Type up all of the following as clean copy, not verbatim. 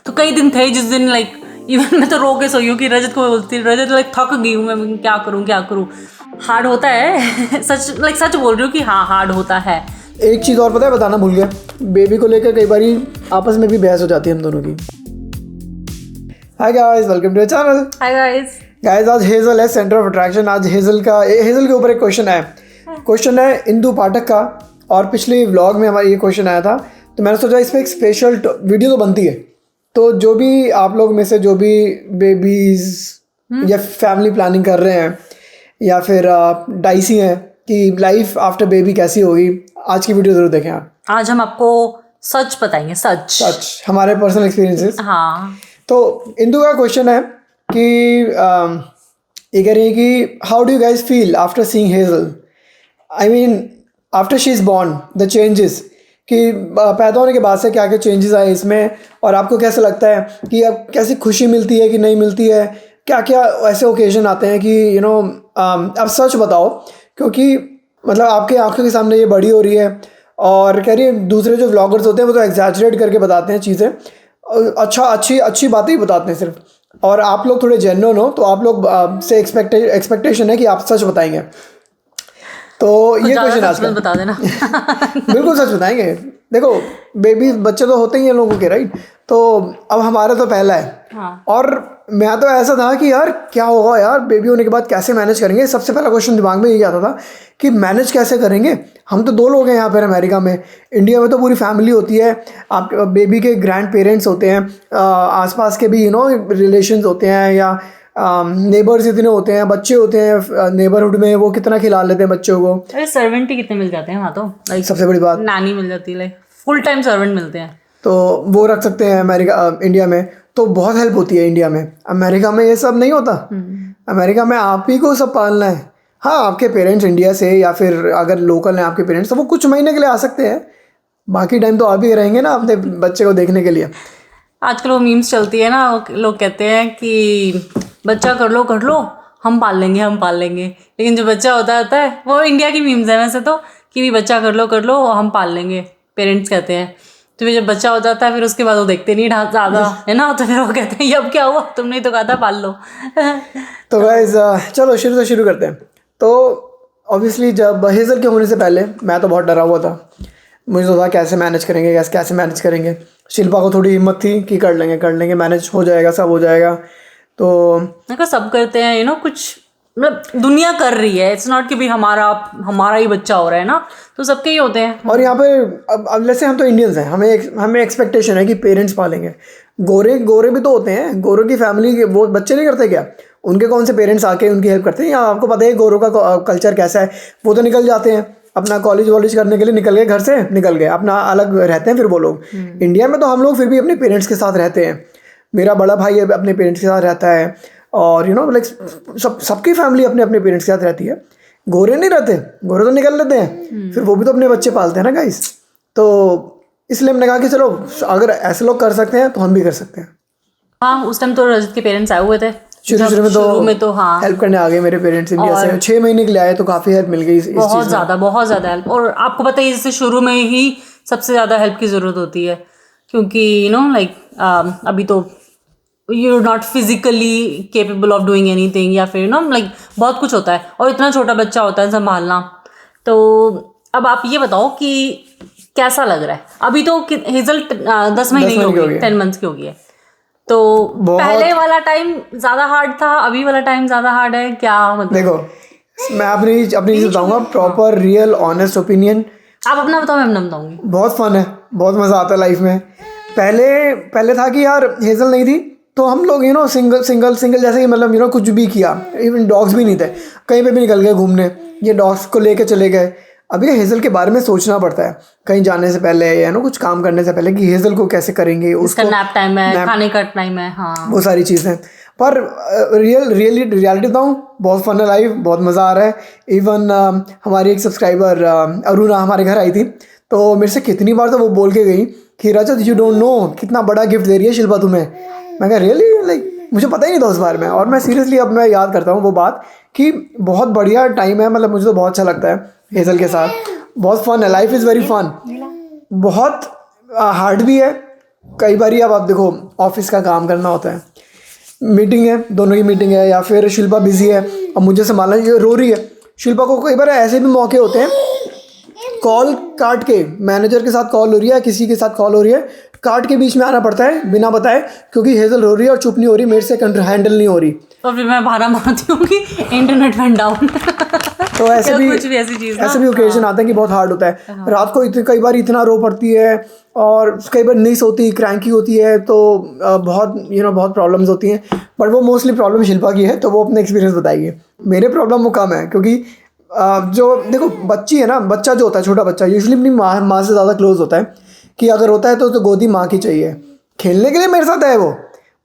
तो कई दिन थे जिस दिन लाइक इवन मैं तो रो के सोई हूँ कि रजत को बोलती, रजत लाइक थक गई हूँ मैं, क्या करूँ। हार्ड होता है सच बोल रही हूँ कि हाँ हार्ड होता है। एक चीज़ और पता है, बताना भूल गया, बेबी को लेकर कई बारी आपस में भी बहस हो जाती है हम दोनों की। Hi guys, welcome to channel. Hi guys, आज हेजल है सेंटर ऑफ अट्रैक्शन। आज हेजल के ऊपर एक क्वेश्चन है इंदु पाठक का, और पिछले व्लॉग में हमारा ये क्वेश्चन आया था, तो मैंने सोचा इस पर एक स्पेशल वीडियो तो बनती है। तो जो भी आप लोग में से जो भी बेबीज या फैमिली प्लानिंग कर रहे हैं या फिर डाइसी हैं कि लाइफ आफ्टर बेबी कैसी होगी, आज की वीडियो ज़रूर देखें आप। आज हम आपको सच बताएंगे, सच हमारे पर्सनल एक्सपीरियंसेस। हाँ। तो इंदु का क्वेश्चन है कि ये कह रही है कि how do you guys feel after seeing hazel, I mean after she is born, the changes, कि पैदा होने के बाद से क्या क्या चेंजेस आए इसमें, और आपको कैसा लगता है कि अब कैसी खुशी मिलती है कि नहीं मिलती है, क्या क्या ऐसे ओकेजन आते हैं कि अब सच बताओ, क्योंकि मतलब आपके आंखों के सामने ये बड़ी हो रही है। और कह रही है दूसरे जो व्लॉगर्स होते हैं वो तो एग्जैजरेट करके बताते हैं चीज़ें, अच्छी बातें ही बताते हैं सिर्फ, और आप लोग थोड़े जेन्युइन हो तो आप लोग से एक्सपेक्टेशन है कि आप सच बताएंगे। तो ये क्वेश्चन आज का बता देना बिल्कुल सच बताएंगे। देखो बेबी बच्चे तो होते ही हैं लोगों के, राइट। तो अब हमारा तो पहला है। हाँ। और मैं तो ऐसा था कि यार क्या होगा यार बेबी होने के बाद, कैसे मैनेज करेंगे। सबसे पहला क्वेश्चन दिमाग में यही आता था कि मैनेज कैसे करेंगे। हम तो 2 लोग हैं यहाँ पर अमेरिका में, इंडिया में तो पूरी फैमिली होती है। आप बेबी के ग्रैंड पेरेंट्स होते हैं, आसपास के भी रिलेशंस होते हैं, या नेबर्स इतने होते हैं, बच्चे होते हैं नेबरहुड में, वो कितना खिला लेते हैं बच्चों को। अरे सर्वेंट ही कितने मिल जाते हैं वहाँ तो, लाइक सबसे बड़ी बात नानी मिल जाती है, लाइक फुल टाइम सर्वेंट मिलते हैं, तो वो रख सकते हैं इंडिया में तो बहुत हेल्प होती है इंडिया में। अमेरिका में ये सब नहीं होता। अमेरिका में आप ही को सब पालना है। हाँ, आपके पेरेंट्स इंडिया से या फिर अगर लोकल हैं आपके पेरेंट्स तो वो कुछ महीने के लिए आ सकते हैं, बाकी टाइम तो आप ही रहेंगे ना अपने बच्चे को देखने के लिए। आजकल वो मीम्स चलती है ना, लोग कहते हैं कि बच्चा कर लो हम पाल लेंगे, लेकिन जो बच्चा होता है वो इंडिया की मीम्स है वैसे तो, कि भी बच्चा कर लो हम पाल लेंगे, पेरेंट्स कहते हैं। तो फिर जब बच्चा हो जाता है फिर उसके बाद वो देखते नहीं ज़्यादा है ना, तो फिर वो कहते हैं ये अब क्या हुआ, तुमने ही तो कहा था पाल लो तो गाइस चलो शुरू करते हैं। तो ऑब्वियसली जब हेजल के होने से पहले मैं तो बहुत डरा हुआ था। मुझे तो था कैसे मैनेज करेंगे। शिल्पा को थोड़ी हिम्मत थी कि कर लेंगे, मैनेज हो जाएगा, सब हो जाएगा। तो देखो सब करते हैं कुछ मतलब दुनिया कर रही है, इट्स नॉट कि भी हमारा ही बच्चा हो रहा है ना, तो सबके ही होते हैं। और यहाँ पे अब जैसे हम तो इंडियंस हैं, हमें एक्सपेक्टेशन है कि पेरेंट्स पालेंगे। गोरे भी तो होते हैं, गोरों की फैमिली के वो बच्चे नहीं करते क्या, उनके कौन से पेरेंट्स आके उनकी हेल्प करते हैं। यहाँ आपको पता है गोरों का कल्चर कैसा है, वो तो निकल जाते हैं अपना कॉलेज वॉलेज करने के लिए, निकल गए घर से, निकल गए अपना अलग रहते हैं फिर वो लोग। इंडिया में तो हम लोग फिर भी अपने पेरेंट्स के साथ रहते हैं। मेरा बड़ा भाई अपने पेरेंट्स के साथ रहता है, और लाइक सबकी फैमिली अपने अपने पेरेंट्स के साथ रहती है। गोरे नहीं रहते, गोरे तो निकल लेते हैं, फिर वो भी तो अपने बच्चे पालते हैं ना गाइस। तो इसलिए हमने कहा कि चलो अगर ऐसे लोग कर सकते हैं तो हम भी कर सकते हैं। हाँ, उस टाइम तो रजत के पेरेंट्स आए हुए थे शुरू में तो हाँ हेल्प करने आ गए मेरे पेरेंट्स इंडिया से। 6 महीने के लिए आए तो काफ़ी हेल्प मिल गई। बहुत ज़्यादा हेल्प। और आपको पता है जैसे शुरू में ही सबसे ज़्यादा हेल्प की ज़रूरत होती है, क्योंकि लाइक अभी तो you are not physically capable of doing anything, या फिर लाइक बहुत कुछ होता है, और इतना छोटा बच्चा होता है संभालना। तो अब आप ये बताओ कि कैसा लग रहा है। अभी तो हेजल 10 महीने की होगी, 10 मंथ्स की होगी है। तो पहले वाला टाइम ज़्यादा हार्ड था, अभी वाला टाइम ज़्यादा हार्ड है क्या, मतलब? देखो मैं अपनी चीज़ बताऊँगा, प्रॉपर रियल ऑनेस्ट ओपिनियन। आप अपना बताओ, मैं अपना बताऊँगी। बहुत फन है, बहुत मज़ा आता है लाइफ में। पहले था कि यार हेजल नहीं थी तो हम लोग सिंगल जैसे कि मतलब कुछ भी किया, इवन डॉग्स भी नहीं थे, कहीं पे भी निकल गए घूमने, ये डॉग्स को लेके चले गए। अभी हेजल के बारे में सोचना पड़ता है कहीं जाने से पहले, या कुछ काम करने से पहले, कि हेजल को कैसे करेंगे, उसका नैप टाइम है, खाने का टाइम है, हाँ वो सारी चीज़ें। पर रियलिटी बताऊँ, बहुत फन है लाइफ, बहुत मज़ा आ रहा है। इवन हमारी एक सब्सक्राइबर अरुणा हमारे घर आई थी, तो मेरे से कितनी बार तो वो बोल के गई कि रजत यू डोंट नो कितना बड़ा गिफ्ट दे रही है शिल्पा तुम्हें। मैं कहा रियली, लाइक मुझे पता ही नहीं था उस बारे में। और मैं सीरियसली अब मैं याद करता हूँ वो बात कि बहुत बढ़िया टाइम है, मतलब मुझे तो बहुत अच्छा लगता है हेजल के साथ। बहुत फन है, लाइफ इज़ वेरी फन। बहुत हार्ड भी है कई बार अब आप देखो ऑफिस का काम करना होता है, मीटिंग है, दोनों की मीटिंग है, या फिर शिल्पा बिजी है और मुझे संभालना, ये रो रही है। शिल्पा को कई बार ऐसे भी मौके होते हैं, कॉल काट के, मैनेजर के साथ कॉल हो रही है, किसी के साथ कॉल हो रही है, काट के बीच में आना पड़ता है बिना बताए, क्योंकि हेजल रो रही है और चुप नहीं हो रही, मेरे से हैंडल नहीं हो रही। तो फिर मैं बहाना मारती हूँ कि इंटरनेट वent डाउन। तो ऐसे भी कुछ भी ऐसी चीज़ ऐसे भी ओकेजन आते हैं कि बहुत हार्ड होता है। रात को कई बार इतना रो पड़ती है और कई बार नहीं सोती, क्रैंकी होती है, तो बहुत बहुत प्रॉब्लम्स होती हैं। बट वो मोस्टली प्रॉब्लम शिल्पा की है, तो वो अपने एक्सपीरियंस बताएगी। मेरे प्रॉब्लम वो कम है, क्योंकि जो देखो बच्ची है ना, बच्चा जो होता है, छोटा बच्चा यूजुअली अपनी माँ से ज़्यादा क्लोज होता है, कि अगर होता है तो गोदी माँ की चाहिए, खेलने के लिए मेरे साथ है वो,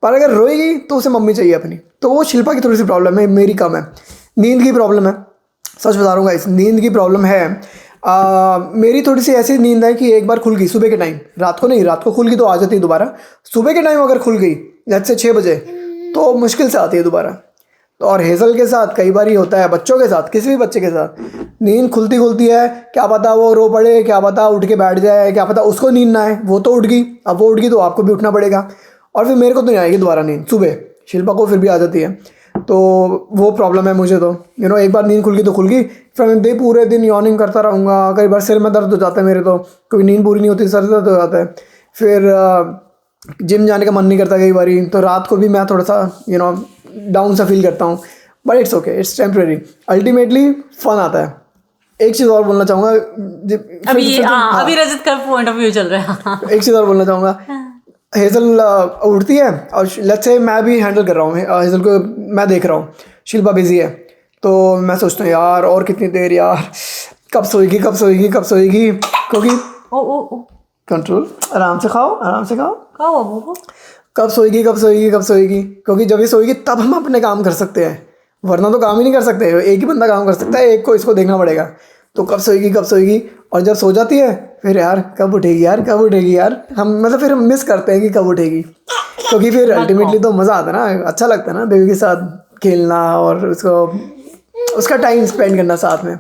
पर अगर रोएगी तो उसे मम्मी चाहिए अपनी। तो वो शिल्पा की थोड़ी सी प्रॉब्लम है, मेरी कम है। नींद की प्रॉब्लम है, सच बता रहा हूँ गाइस, नींद की प्रॉब्लम है। मेरी थोड़ी सी ऐसी नींद है कि एक बार खुल गई सुबह के टाइम, रात को नहीं, रात को खुल गई तो आ जाती है दोबारा, सुबह के टाइम अगर खुल गई जैसे से 6 बजे तो मुश्किल से आती है दोबारा। तो और हेज़ल के साथ कई बार ही होता है, बच्चों के साथ, किसी भी बच्चे के साथ नींद खुलती है, क्या पता वो रो पड़े, क्या पता उठ के बैठ जाए, क्या पता उसको नींद ना आए, वो तो उठ गई, अब वो उठ गई तो आपको भी उठना पड़ेगा, और फिर मेरे को तो नहीं आएगी दोबारा नींद सुबह, शिल्पा को फिर भी आ जाती है। तो वो प्रॉब्लम है मुझे, तो एक बार नींद खुल गई तो खुल गई, फिर मैं पूरे दिन यॉर्निंग करता रहूँगा। कई बार सिर में दर्द हो जाता है मेरे, तो क्योंकि नींद पूरी नहीं होती, सर दर्द हो जाता है। फिर जिम जाने का मन नहीं करता कई बारी, तो रात को भी मैं थोड़ा सा डाउन सा फील करता हूँ, but it's okay, it's temporary, ultimately fun आता है। एक चीज़ और बोलना चाहूँगा, अभी रजत का पॉइंट ऑफ व्यू चल रहा है। एक चीज़ और बोलना चाहूँगा, हेज़ल उठती है और लेट्स से मैं भी हैंडल कर रहा हूँ हेज़ल को, मैं देख रहा हूँ शिल्पा बिजी है, तो मैं सोचता हूँ यार और कितनी देर यार, कब सोएगी कब सोएगी कब सोएगी, क्योंकि कंट्रोल, आराम से खाओ, आराम से खाओ, कब सोएगी कब सोएगी कब सोएगी, क्योंकि जब ये सोएगी तब हम अपने काम कर सकते हैं, वरना तो काम ही नहीं कर सकते, एक ही बंदा काम कर सकता है, एक को इसको देखना पड़ेगा। तो कब सोएगी कब सोएगी, और जब सो जाती है फिर यार कब उठेगी यार कब उठेगी यार, हम मतलब फिर हम मिस करते हैं कि कब उठेगी, क्योंकि फिर अल्टीमेटली तो मज़ा आता है ना, अच्छा लगता है ना बेबी के साथ खेलना और उसका टाइम स्पेंड करना साथ में।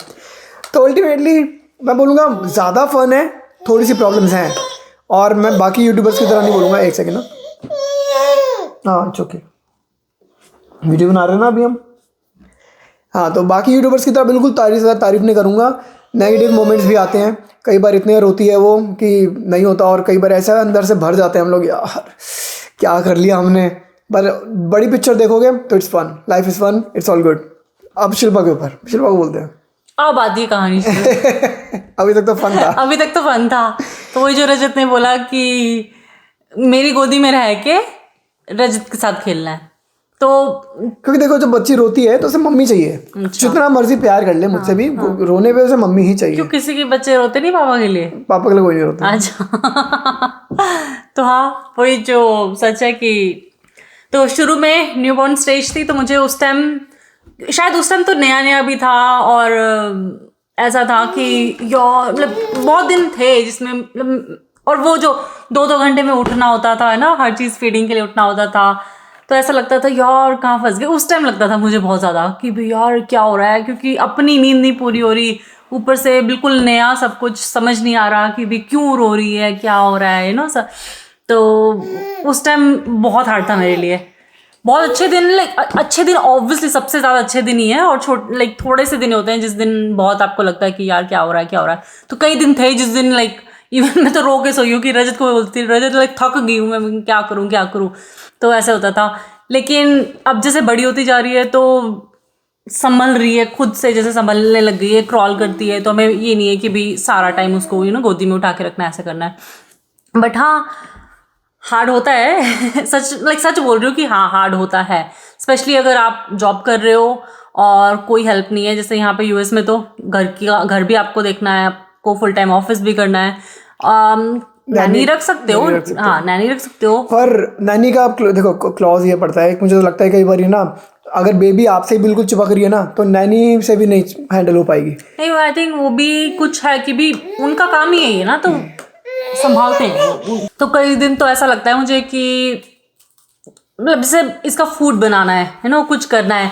तो अल्टीमेटली मैं बोलूँगा ज़्यादा फन है, थोड़ी सी प्रॉब्लम्स हैं, और मैं बाकी यूट्यूबर्स की तरह नहीं बोलूँगा। एक सेकेंड ना, हाँ इट्स ओके, वीडियो बना रहे हैं ना अभी हम। हाँ, तो बाकी यूट्यूबर्स की तरह बिल्कुल तारीफ नहीं करूँगा, नेगेटिव मोमेंट्स भी आते हैं, कई बार इतने रोती है वो कि नहीं होता, और कई बार ऐसा अंदर से भर जाते हैं हम लोग, यार क्या कर लिया हमने। पर बड़ी पिक्चर देखोगे तो it's fun, life is fun, it's all good. अब शिल्पा के ऊपर, शिल्पा को बोलते हैं अब आती कहानी। अभी तक तो फन था, अभी तक तो फन था। तो वही जो रजत ने बोला कि मेरी गोदी में रह के रजत के साथ खेलना है, तो क्योंकि देखो जब बच्ची रोती है तो उसे मम्मी चाहिए, जितना मर्जी प्यार कर ले मुझसे भी, रोने पे उसे मम्मी ही चाहिए। क्यों किसी के बच्चे रोते नहीं पापा के लिए? पापा के लिए कोई नहीं रोता। अच्छा। तो हाँ, वही जो सच है कि तो शुरू में न्यूबॉर्न स्टेज थी, तो मुझे उस टाइम शायद उस टाइम तो नया नया भी था, और ऐसा था कि यार मतलब बहुत दिन थे जिसमें मतलब, और वो जो 2-2 घंटे में उठना होता था, है ना, हर चीज़ फीडिंग के लिए उठना होता था, तो ऐसा लगता था यार कहाँ फंस गए। उस टाइम लगता था मुझे बहुत ज़्यादा कि भाई यार क्या हो रहा है, क्योंकि अपनी नींद नहीं पूरी हो रही, ऊपर से बिल्कुल नया सब कुछ, समझ नहीं आ रहा कि भाई क्यों रो रही है, क्या हो रहा है, ना सर। तो उस टाइम बहुत हार्ड था मेरे लिए। बहुत अच्छे दिन, लाइक अच्छे दिन ऑब्वियसली सबसे ज़्यादा अच्छे दिन ही है, और लाइक थोड़े से दिन होते हैं जिस दिन बहुत आपको लगता है कि यार क्या हो रहा है क्या हो रहा है। तो कई दिन थे जिस दिन लाइक इवन मैं तो रो के सोई हूँ कि रजत को बोलती, रजत लाइक थक गई हूँ मैं, क्या करूँ, तो ऐसा होता था। लेकिन अब जैसे बड़ी होती जा रही है तो संभल रही है, खुद से जैसे संभलने लग गई है, क्रॉल करती है, तो हमें ये नहीं है कि भाई सारा टाइम उसको गोदी में उठा के रखना है, ऐसा करना है। बट हाँ, हार्ड होता है। सच बोल रही हूँ कि हाँ हार्ड होता है, स्पेशली अगर आप जॉब कर रहे हो और कोई हेल्प नहीं है। जैसे यहाँ पे यूएस में तो घर भी आपको देखना है, आपको फुल टाइम ऑफिस भी करना है। नैनी रख सकते हो, हाँ नैनी रख सकते हो, पर नैनी का आप देखो क्लॉज ये पड़ता है, मुझे तो लगता है कई बार ना अगर बेबी आपसे बिल्कुल चिपक रही है ना तो नैनी से भी नहीं हैंडल हो पाएगी। नहीं, आई थिंक वो भी कुछ है कि भी उनका काम ही है ना, तो संभालते हैं। तो कई दिन तो ऐसा लगता है मुझे कि मतलब जैसे इसका फूड बनाना है ना, कुछ करना है।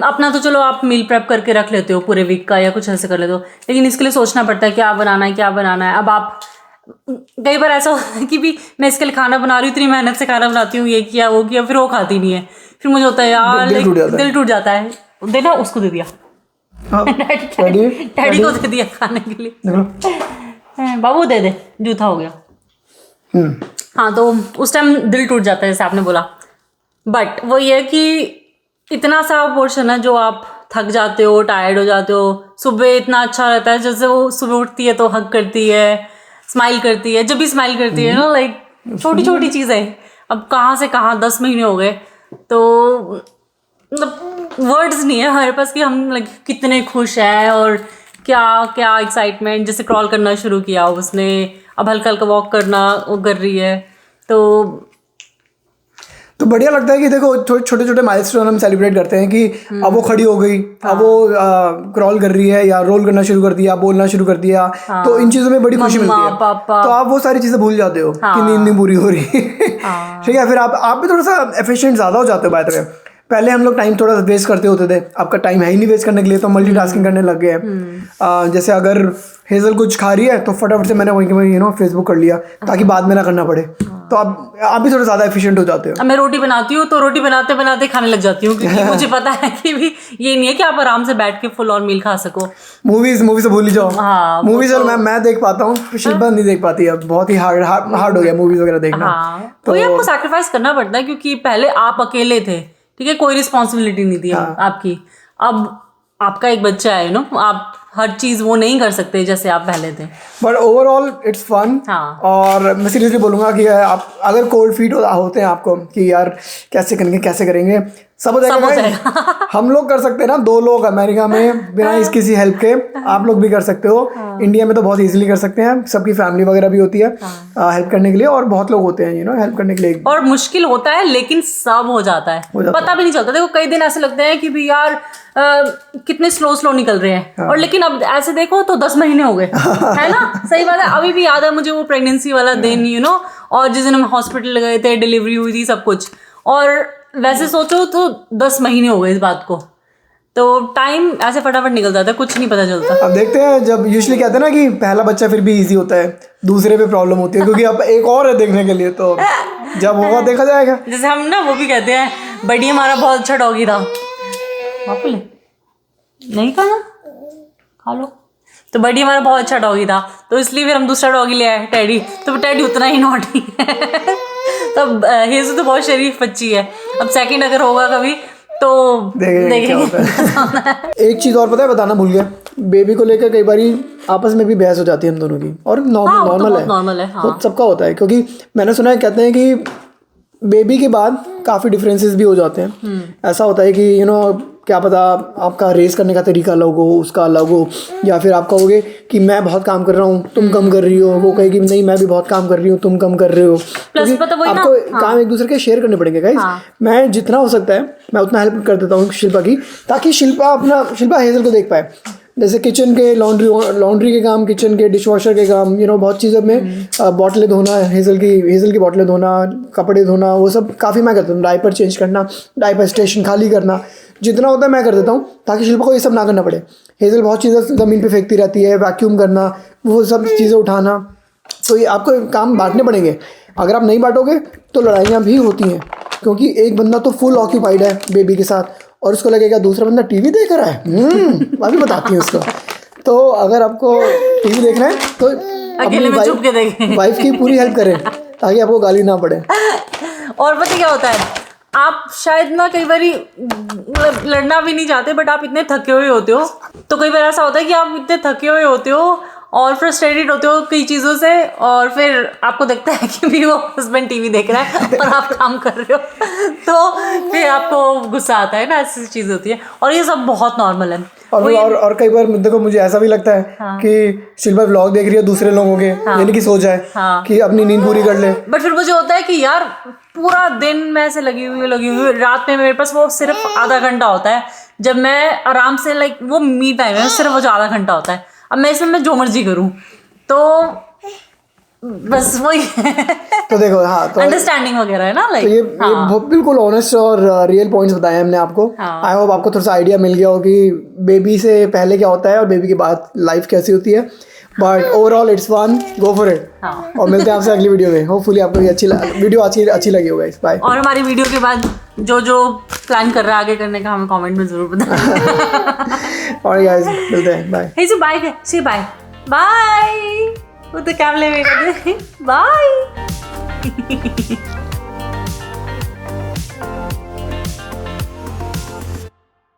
अपना तो चलो आप मील प्रेप करके रख लेते हो पूरे वीक का, या कुछ ऐसे कर लेते हो, लेकिन इसके लिए सोचना पड़ता है क्या बनाना है क्या बनाना है। अब आप कई बार ऐसा होता है कि भी मैं इसके लिए खाना बना रही हूँ, इतनी मेहनत से खाना बनाती हूँ, ये किया वो किया, फिर वो खाती नहीं है, फिर मुझे होता है यार दिल टूट जाता है। देना उसको दे दिया, डैडी को दे दिया खाने के लिए, बाबू दे दे, जूठा हो गया। हाँ, तो उस टाइम दिल टूट जाता है जैसे आपने बोला। बट वो ये कि इतना सा पोर्शन है जो आप थक जाते हो, टायर्ड हो जाते हो, सुबह इतना अच्छा रहता है, जैसे वो सुबह उठती है तो हग करती है, स्माइल करती है, जब भी स्माइल करती है ना, लाइक छोटी छोटी चीज़ें। अब कहाँ से कहाँ 10 महीने हो गए, तो मतलब वर्ड्स नहीं है हमारे पास कि हम लाइक कितने खुश हैं, और क्या क्या एक्साइटमेंट। जैसे क्रॉल करना शुरू किया उसने, अब हल्का हल्का वॉक करना वो कर रही है, तो बढ़िया लगता है कि देखो छोटे छोटे माइलस्टोन हम सेलिब्रेट करते हैं कि अब वो खड़ी हो गई, अब वो क्रॉल कर रही है या रोल करना शुरू कर दिया, बोलना शुरू कर दिया, तो इन चीज़ों में बड़ी खुशी मिलती है। तो आप वो सारी चीज़ें भूल जाते हो कि नींद नहीं पूरी हो रही। ठीक है, फिर आप भी थोड़ा सा एफिशिएंट ज़्यादा हो जाते हो। बाय द वे, पहले हम लोग टाइम थोड़ा वेस्ट करते होते थे, आपका टाइम है ही नहीं वेस्ट करने के लिए, तो मल्टीटास्किंग करने लग गए हैं। जैसे अगर हेजल कुछ खा रही है तो फटाफट से मैंने वहीं फेसबुक कर लिया ताकि बाद में ना करना पड़े। तो आप भी थोड़ा ज़्यादा एफिशिएंट हो जाते हो। अब मैं रोटी बनाती हूँ तो रोटी बनाते बनाते खाने लग जाती हूँ, क्योंकि मुझे पता है कि भी ये नहीं है कि आप आराम से बैठ के फुल ऑन मील खा सको। मूवी से भूल ही जाओ। मूवीज मैं देख पाता हूँ, शिल्पा नहीं देख पाती। अब बहुत ही हार्ड हो गया मूवीज वगैरह देखना। तो ये आपको सैक्रिफाइस करना पड़ता है, क्योंकि पहले आप अकेले थे, ठीक है, कोई रिस्पॉन्सिबिलिटी नहीं थी आपकी। अब आपका एक बच्चा है, आप हर चीज वो नहीं कर सकते जैसे आप पहले थे। But overall it's fun. और मैं सीरियसली बोलूँगा कि आप अगर कोल्ड फीट होते हैं आपको कि यार कैसे करेंगे, सब हो जाएगा। हम लोग कर सकते हैं ना, 2 लोग अमेरिका में बिना किसी हेल्प के, आप लोग भी कर सकते हो। इंडिया में तो बहुत इजीली कर सकते हैं, सबकी फैमिली वगैरह भी होती है हेल्प करने के लिए, और बहुत लोग होते हैं हेल्प करने के लिए। और मुश्किल होता है लेकिन सब हो जाता है, पता भी नहीं चलता। देखो कई दिन ऐसे लगते हैं कि भी यार कितने स्लो निकल रहे हैं, और लेकिन अब ऐसे देखो तो 10 महीने हो गए, है ना। सही बात है। अभी भी याद है मुझे वो प्रेगनेंसी वाला दिन, और जिस दिन हम हॉस्पिटल गए थे, डिलीवरी हुई थी, सब कुछ। और वैसे सोचो तो 10 महीने हो गए इस बात को, तो टाइम ऐसे फटाफट निकल जाता है, कुछ नहीं पता चलता। अब देखते हैं, जब यूजुअली कहते हैं ना कि पहला बच्चा फिर भी इजी होता है, दूसरे पे प्रॉब्लम होती है, क्योंकि अब एक और है देखने के लिए, तो जब होगा देखा जाएगा। जैसे हम ना वो भी कहते हैं, बड़ी हमारा बहुत अच्छा डॉगी था, नहीं खा लो, तो बड़ी हमारा बहुत अच्छा डॉगी था, तो इसलिए फिर हम दूसरा डॉगी ले आए, टेडी। तो टेडी उतना ही नॉटी है। तब हेज़ल तो बहुत शरीफ बच्ची है। अब सेकंड अगर होगा कभी तो देखेंगे। एक चीज़ और पता है, बताना भूल गया, बेबी को लेकर कई बारी आपस में भी बहस हो जाती है हम दोनों की, और नॉर्मल है। सबका होता है, क्योंकि मैंने सुना है, कहते हैं कि बेबी के बाद काफ़ी डिफरेंसेस भी हो जाते हैं। ऐसा होता है कि क्या पता आपका रेस करने का तरीका अलग हो, उसका अलग हो, या फिर आप कहोगे कि मैं बहुत काम कर रहा हूँ, तुम कम कर रही हो, वो कहेगी नहीं मैं भी बहुत काम कर रही हूँ, तुम कम कर रहे हो। प्लस पता वही आपको काम एक दूसरे के शेयर करने पड़ेंगे गाइस। मैं जितना हो सकता है मैं उतना हेल्प कर देता हूँ शिल्पा की, ताकि शिल्पा हेज़ल को देख पाए। जैसे किचन के लॉन्ड्री के काम, किचन के डिशवॉशर के काम, बहुत चीज़ें में बॉटलें धोना, हेज़ल की बॉटलें धोना, कपड़े धोना, वो सब काफ़ी मैं करता हूँ। डायपर चेंज करना, डायपर स्टेशन खाली करना, जितना होता है मैं कर देता हूँ, ताकि शिल्पा को ये सब ना करना पड़े। हेज़ल बहुत चीज़ें ज़मीन पे फेंकती रहती है, वैक्यूम करना, वो सब चीज़ें उठाना। तो ये आपको काम बांटने पड़ेंगे। अगर आप नहीं बांटोगे तो लड़ाइयाँ भी होती हैं, क्योंकि एक बंदा तो फुल ऑक्यूपाइड है बेबी के साथ, और उसको लगेगा दूसरा बंदा टीवी देख रहा है। अभी बताती हूँ उसको। तो अगर आपको टीवी देखना है तो अपनी वाइफ की पूरी हेल्प करें, ताकि आपको गाली ना पड़े। और पता क्या होता है, आप शायद ना कई बार लड़ना भी नहीं चाहते, बट आप इतने थके हुए होते हो, तो कई बार ऐसा होता है कि आप इतने थके हुए होते हो और फ्रस्ट्रेटेड होते हो कई चीज़ों से, और फिर आपको दिखता है कि भी वो हस्बैंड टीवी देख रहा है और आप काम कर रहे हो, तो फिर आपको गुस्सा आता है ना, ऐसी चीज़ होती है। और ये सब बहुत नॉर्मल है। और कई बार देखो मुझे ऐसा भी लगता है कि शिल्पा व्लॉग देख रही है दूसरे लोगों के, यानी कि सो जाए कि अपनी नींद पूरी कर ले। बट फिर मुझे होता है कि यार पूरा दिन मैं ऐसे लगी हुई, रात में मेरे पास वो सिर्फ आधा घंटा होता है, जब मैं आराम से लाइक वो मी टाइम है, सिर्फ वो जो आधा घंटा होता है। अब मैं इसमें मैं जो मर्जी करूँ, तो बस वही तो देखो तो अंडरस्टैंडिंग वगैरह है ना, लाइक ये बिल्कुल ऑनेस्ट और रियल पॉइंट्स बताए हमने आपको। आई होप आपको थोड़ा सा आइडिया मिल गया हो कि बेबी से पहले क्या होता है और बेबी के बाद लाइफ कैसी होती है। But overall it's fun, go for it. हाँ। और मिलते हैं आपसे अगली वीडियो में। होपफुली आपको ये वीडियो अच्छी लगी होगा। बाय। और हमारी वीडियो के बाद जो प्लान कर रहा है आगे करने का हमें कमेंट में जरूर बताएं। और गाइस मिलते हैं, बाय। हे से बाय से बाय बाय वो तो कैमरे में बाय।